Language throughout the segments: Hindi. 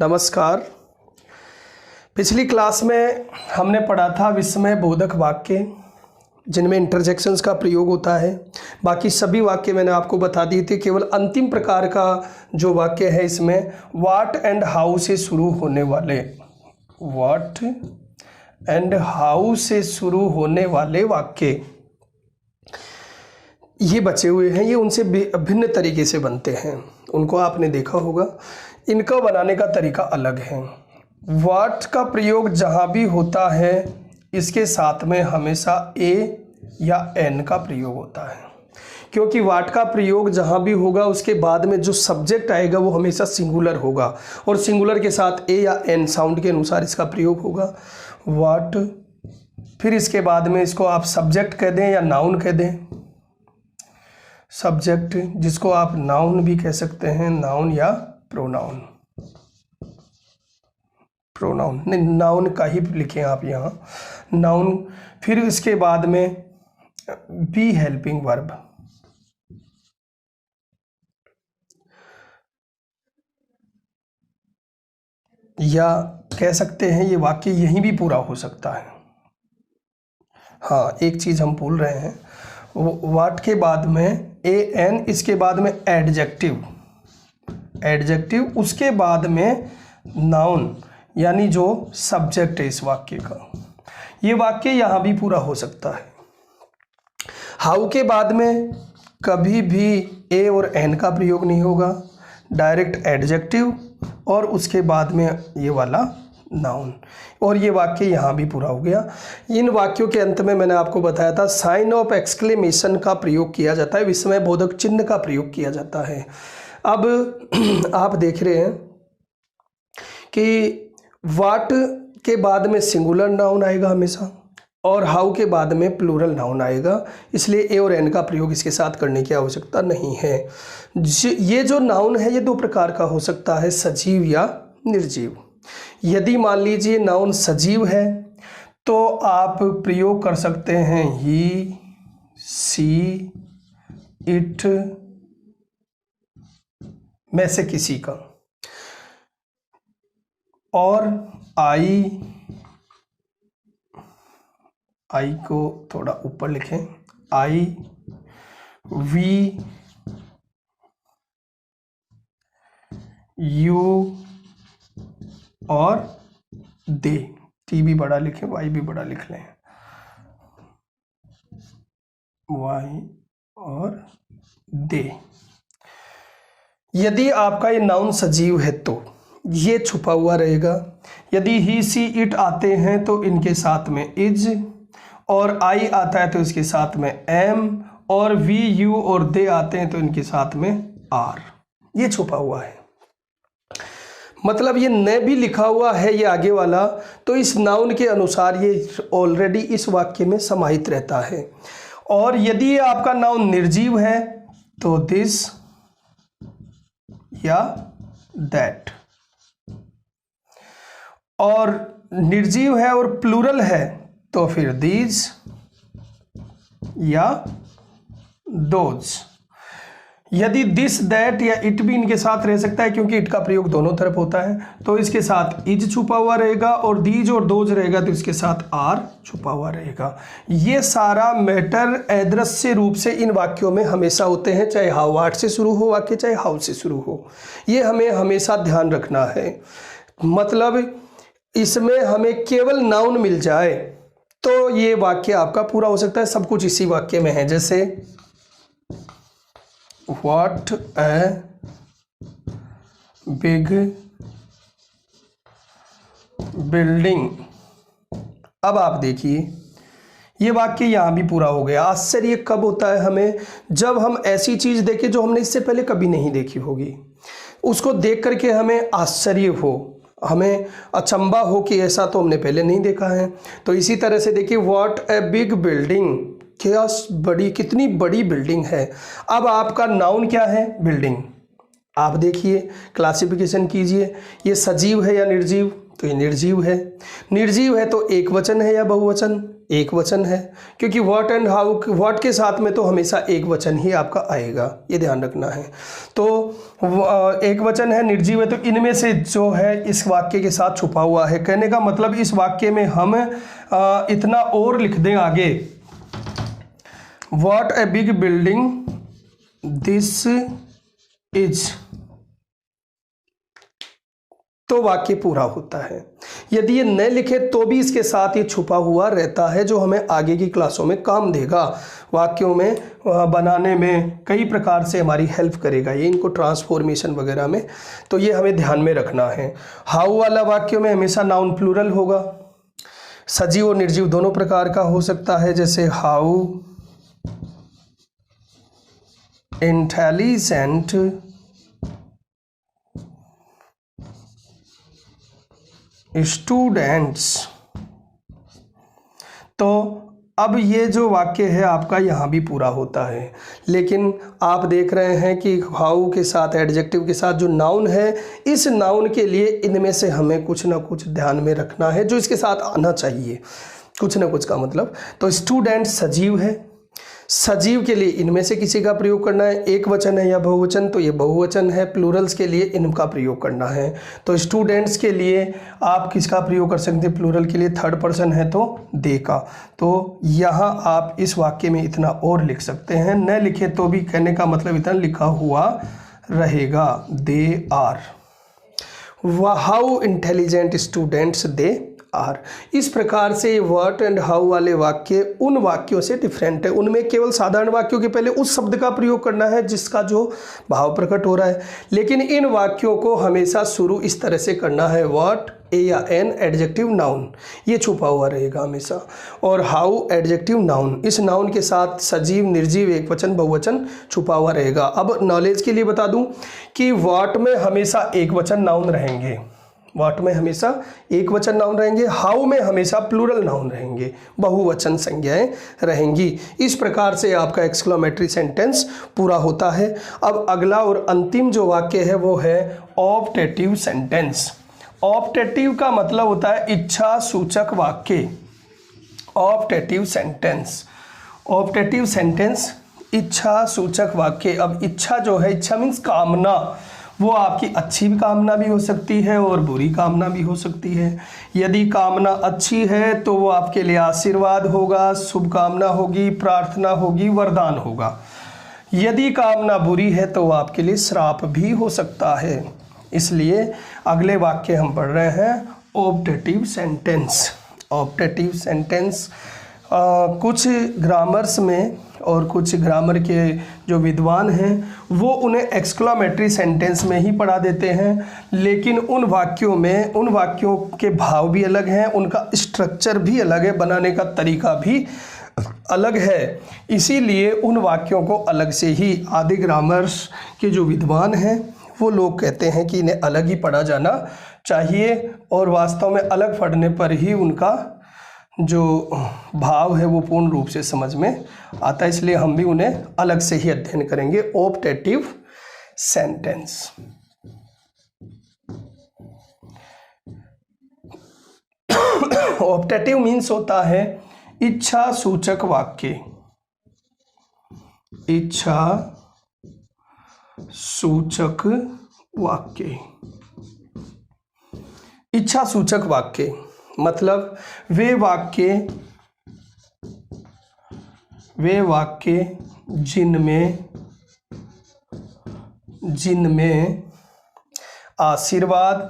नमस्कार। पिछली क्लास में हमने पढ़ा था विस्मय बोधक वाक्य जिनमें इंटरजेक्शंस का प्रयोग होता है। बाकी सभी वाक्य मैंने आपको बता दिए थे। केवल अंतिम प्रकार का जो वाक्य है इसमें व्हाट एंड हाउ से शुरू होने वाले वाक्य ये बचे हुए हैं। ये उनसे भिन्न तरीके से बनते हैं, उनको आपने देखा होगा। इनका बनाने का तरीका अलग है। व्हाट का प्रयोग जहाँ भी होता है इसके साथ में हमेशा ए या एन का प्रयोग होता है, क्योंकि व्हाट का प्रयोग जहाँ भी होगा उसके बाद में जो सब्जेक्ट आएगा वो हमेशा सिंगुलर होगा और सिंगुलर के साथ ए या एन साउंड के अनुसार इसका प्रयोग होगा। व्हाट, फिर इसके बाद में इसको आप सब्जेक्ट कह दें या नाउन कह दें। सब्जेक्ट जिसको आप नाउन भी कह सकते हैं, नाउन या प्रोनाउन। नहीं, नाउन का ही लिखें आप यहाँ, नाउन। फिर इसके बाद में बी हेल्पिंग वर्ब, या कह सकते हैं ये वाक्य यहीं भी पूरा हो सकता है। हाँ, एक चीज हम भूल रहे हैं, व्हाट के बाद में ए एन, इसके बाद में एडजेक्टिव, उसके बाद में नाउन यानी जो सब्जेक्ट है इस वाक्य का। ये वाक्य यहाँ भी पूरा हो सकता है। हाउ के बाद में कभी भी ए और एन का प्रयोग नहीं होगा, डायरेक्ट एडजेक्टिव और उसके बाद में ये वाला नाउन, और ये वाक्य यहाँ भी पूरा हो गया। इन वाक्यों के अंत में मैंने आपको बताया था साइन ऑफ एक्सक्लेमेशन का प्रयोग किया जाता है, विस्मय बोधक चिन्ह का प्रयोग किया जाता है। अब आप देख रहे हैं कि व्हाट के बाद में सिंगुलर नाउन आएगा हमेशा और हाउ के बाद में प्लूरल नाउन आएगा, इसलिए ए और एन का प्रयोग इसके साथ करने की आवश्यकता नहीं है। ये जो नाउन है ये दो प्रकार का हो सकता है, सजीव या निर्जीव। यदि मान लीजिए नाउन सजीव है तो आप प्रयोग कर सकते हैं ही, सी, इट में से किसी का, और आई को थोड़ा ऊपर लिखें, आई, वी, यू और दे। टी भी बड़ा लिखें, वाई भी बड़ा लिख लें, वाई और दे। यदि आपका ये नाउन सजीव है तो ये छुपा हुआ रहेगा। यदि ही, सी, इट आते हैं तो इनके साथ में इज, और आई आता है तो इसके साथ में एम, और वी, यू और दे आते हैं तो इनके साथ में आर। ये छुपा हुआ है, मतलब ये न भी लिखा हुआ है ये आगे वाला, तो इस नाउन के अनुसार ये ऑलरेडी इस वाक्य में समाहित रहता है। और यदि आपका नाउन निर्जीव है तो दिस या दैट, और निर्जीव है और प्लूरल है तो फिर दीज या दोज। यदि दिस, दैट या इट भी इनके साथ रह सकता है, क्योंकि इट का प्रयोग दोनों तरफ होता है, तो इसके साथ इज छुपा हुआ रहेगा, और दीज और दोज रहेगा तो इसके साथ आर छुपा हुआ रहेगा। ये सारा मैटर अदृश्य रूप से इन वाक्यों में हमेशा होते हैं, चाहे हाउ व्हाट से शुरू हो वाक्य, चाहे हाउ से शुरू हो। ये हमें हमेशा ध्यान रखना है। मतलब इसमें हमें केवल नाउन मिल जाए तो ये वाक्य आपका पूरा हो सकता है। सब कुछ इसी वाक्य में है, जैसे व्हाट ए बिग बिल्डिंग। अब आप देखिए ये वाक्य यहाँ भी पूरा हो गया। आश्चर्य कब होता है हमें, जब हम ऐसी चीज देखें जो हमने इससे पहले कभी नहीं देखी होगी, उसको देख करके हमें आश्चर्य हो, हमें अचंबा हो कि ऐसा तो हमने पहले नहीं देखा है। तो इसी तरह से देखिए व्हाट ए बिग बिल्डिंग, क्या बड़ी, कितनी बड़ी बिल्डिंग है। अब आपका नाउन क्या है, बिल्डिंग। आप देखिए क्लासिफिकेशन कीजिए, ये सजीव है या निर्जीव, तो ये निर्जीव है। निर्जीव है तो एक वचन है या बहुवचन? एक वचन है, क्योंकि व्हाट एंड हाउ, व्हाट के साथ में तो हमेशा एक वचन ही आपका आएगा, ये ध्यान रखना है। तो एक वचन है, निर्जीव है, तो इनमें से जो है इस वाक्य के साथ छुपा हुआ है। कहने का मतलब इस वाक्य में हम इतना और लिख दें आगे, what a big building this is, तो वाक्य पूरा होता है। यदि ये न लिखे तो भी इसके साथ ये छुपा हुआ रहता है, जो हमें आगे की क्लासों में काम देगा, वाक्यों में बनाने में कई प्रकार से हमारी हेल्प करेगा ये, इनको ट्रांसफॉर्मेशन वगैरह में। तो ये हमें ध्यान में रखना है। हाउ वाला वाक्यों में हमेशा नाउन प्लूरल होगा। सजीव और निर्जीव दोनों प्रकार का हो सकता है, जैसे हाउ इंटेलिजेंट स्टूडेंट्स। तो अब ये जो वाक्य है आपका यहाँ भी पूरा होता है, लेकिन आप देख रहे हैं कि हाउ के साथ, एडजेक्टिव के साथ जो नाउन है, इस नाउन के लिए इनमें से हमें कुछ ना कुछ ध्यान में रखना है, जो इसके साथ आना चाहिए, कुछ ना कुछ का मतलब। तो स्टूडेंट सजीव है, सजीव के लिए इनमें से किसी का प्रयोग करना है। एक वचन है या बहुवचन, तो ये बहुवचन है। प्लूरल्स के लिए इनका प्रयोग करना है। तो स्टूडेंट्स के लिए आप किसका प्रयोग कर सकते हैं? प्लूरल के लिए थर्ड पर्सन है तो दे का। तो यहाँ आप इस वाक्य में इतना और लिख सकते हैं, न लिखे तो भी कहने का मतलब इतना लिखा हुआ रहेगा, they are. How intelligent students they are. इस प्रकार से व्हाट एंड हाउ वाले वाक्य उन वाक्यों से डिफरेंट है। उनमें केवल साधारण वाक्यों के पहले उस शब्द का प्रयोग करना है जिसका जो भाव प्रकट हो रहा है, लेकिन इन वाक्यों को हमेशा शुरू इस तरह से करना है, व्हाट ए या एन एडजेक्टिव नाउन, ये छुपा हुआ रहेगा हमेशा, और हाउ एडजेक्टिव नाउन, इस नाउन के साथ सजीव, निर्जीव, एक वचन, बहुवचन छुपा हुआ रहेगा। अब नॉलेज के लिए बता दूं कि व्हाट में हमेशा एक वचन नाउन रहेंगे, व्हाट में हमेशा एक वचन नाउन रहेंगे, हाउ में हमेशा प्लूरल नाउन रहेंगे, बहुवचन संज्ञाएं रहेंगी। इस प्रकार से आपका एक्सक्लेमेटरी सेंटेंस पूरा होता है। अब अगला और अंतिम जो वाक्य है वो है ऑप्टेटिव सेंटेंस। ऑप्टेटिव का मतलब होता है इच्छा सूचक वाक्य। ऑप्टेटिव सेंटेंस, ऑप्टेटिव सेंटेंस इच्छा सूचक वाक्य। अब इच्छा जो है, इच्छा मीन्स कामना, वो आपकी अच्छी कामना भी हो सकती है और बुरी कामना भी हो सकती है। यदि कामना अच्छी है तो वो आपके लिए आशीर्वाद होगा, शुभकामना होगी, प्रार्थना होगी, वरदान होगा। यदि कामना बुरी है तो वो आपके लिए श्राप भी हो सकता है। इसलिए अगले वाक्य हम पढ़ रहे हैं ऑप्टेटिव सेंटेंस। ऑप्टेटिव सेंटेंस कुछ ग्रामर्स में और कुछ ग्रामर के जो विद्वान हैं वो उन्हें एक्सक्लेमेटरी सेंटेंस में ही पढ़ा देते हैं, लेकिन उन वाक्यों में, उन वाक्यों के भाव भी अलग हैं, उनका स्ट्रक्चर भी अलग है, बनाने का तरीका भी अलग है। इसीलिए उन वाक्यों को अलग से ही आदि ग्रामर्स के जो विद्वान हैं वो लोग कहते हैं कि इन्हें अलग ही पढ़ा जाना चाहिए, और वास्तव में अलग पढ़ने पर ही उनका जो भाव है वो पूर्ण रूप से समझ में आता है। इसलिए हम भी उन्हें अलग से ही अध्ययन करेंगे। ऑप्टेटिव सेंटेंस, ऑप्टेटिव मीन्स होता है इच्छा सूचक वाक्य। इच्छा सूचक वाक्य, इच्छा सूचक वाक्य मतलब वे वाक्य जिनमें आशीर्वाद,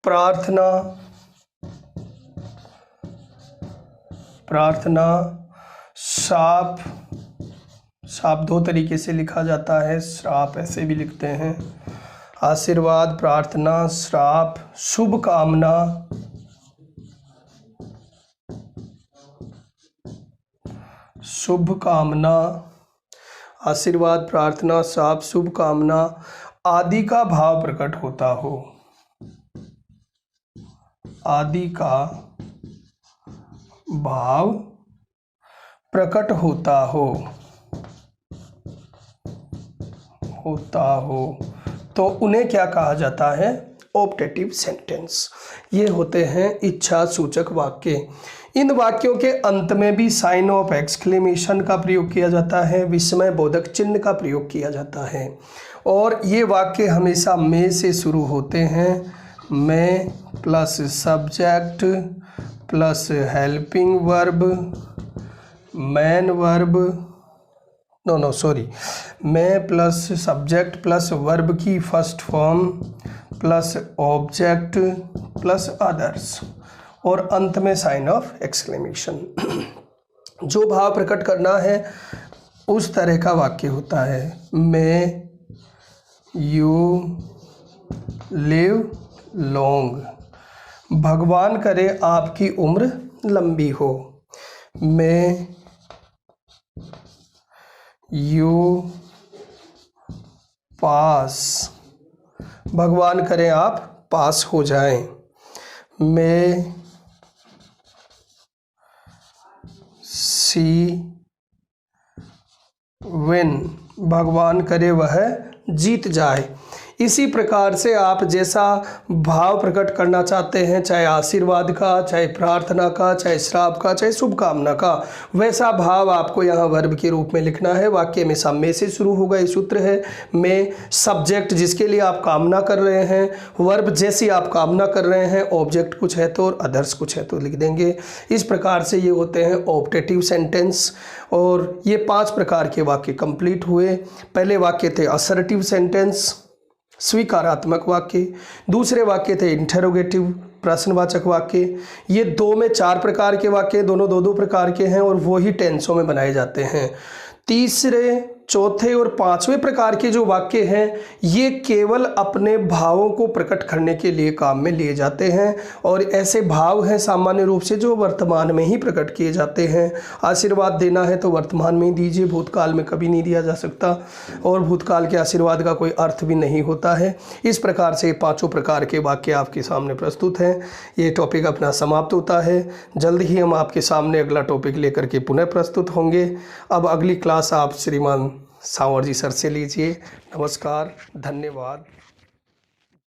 प्रार्थना, श्राप दो तरीके से लिखा जाता है, श्राप ऐसे भी लिखते हैं। आशीर्वाद, प्रार्थना, श्राप, शुभ कामना, आशीर्वाद, प्रार्थना, श्राप, शुभ कामना आदि का भाव प्रकट होता हो, आदि का भाव प्रकट होता हो। होता हो तो उन्हें क्या कहा जाता है? Optative sentence. ये होते हैं इच्छा सूचक वाक्य। इन वाक्यों के अंत में भी साइन ऑफ एक्सक्लेमेशन का प्रयोग किया जाता है, विस्मय बोधक चिन्ह का प्रयोग किया जाता है। और ये वाक्य हमेशा में से शुरू होते हैं। में plus subject plus helping verb, man verb, में प्लस सब्जेक्ट प्लस वर्ब की first form plus object plus others और अंत में साइन ऑफ एक्सक्लेमेशन। जो भाव प्रकट करना है उस तरह का वाक्य होता है। मे यू लिव लॉन्ग, भगवान करे आपकी उम्र लंबी हो। मे यू पास, भगवान करे आप पास हो जाएं। मे सी विन, भगवान करे वह जीत जाए। इसी प्रकार से आप जैसा भाव प्रकट करना चाहते हैं, चाहे आशीर्वाद का, चाहे प्रार्थना का, चाहे श्राप का, चाहे शुभकामना का, वैसा भाव आपको यहाँ वर्ब के रूप में लिखना है। वाक्य में सब में से शुरू होगा, ये सूत्र है। में सब्जेक्ट जिसके लिए आप कामना कर रहे हैं, वर्ब जैसी आप कामना कर रहे हैं, ऑब्जेक्ट कुछ है तो और अदर्स कुछ है तो लिख देंगे। इस प्रकार से ये होते हैं ऑप्टेटिव सेंटेंस। और ये 5 प्रकार के वाक्य कंप्लीट हुए। पहले वाक्य थे असर्टिव सेंटेंस, स्वीकारात्मक वाक्य। दूसरे वाक्य थे इंटरोगेटिव, प्रश्नवाचक वाक्य। ये 2 में 4 प्रकार के वाक्य, दोनों 2-2 प्रकार के हैं और वो ही टेंसों में बनाए जाते हैं। तीसरे, चौथे और 5वें प्रकार के जो वाक्य हैं ये केवल अपने भावों को प्रकट करने के लिए काम में लिए जाते हैं। और ऐसे भाव हैं सामान्य रूप से जो वर्तमान में ही प्रकट किए जाते हैं। आशीर्वाद देना है तो वर्तमान में ही दीजिए, भूतकाल में कभी नहीं दिया जा सकता और भूतकाल के आशीर्वाद का कोई अर्थ भी नहीं होता है। इस प्रकार से 5 प्रकार के वाक्य आपके सामने प्रस्तुत हैं। ये टॉपिक अपना समाप्त होता है। जल्द ही हम आपके सामने अगला टॉपिक लेकर के पुनः प्रस्तुत होंगे। अब अगली क्लास आप श्रीमान सांवर जी सर से लीजिए। नमस्कार, धन्यवाद।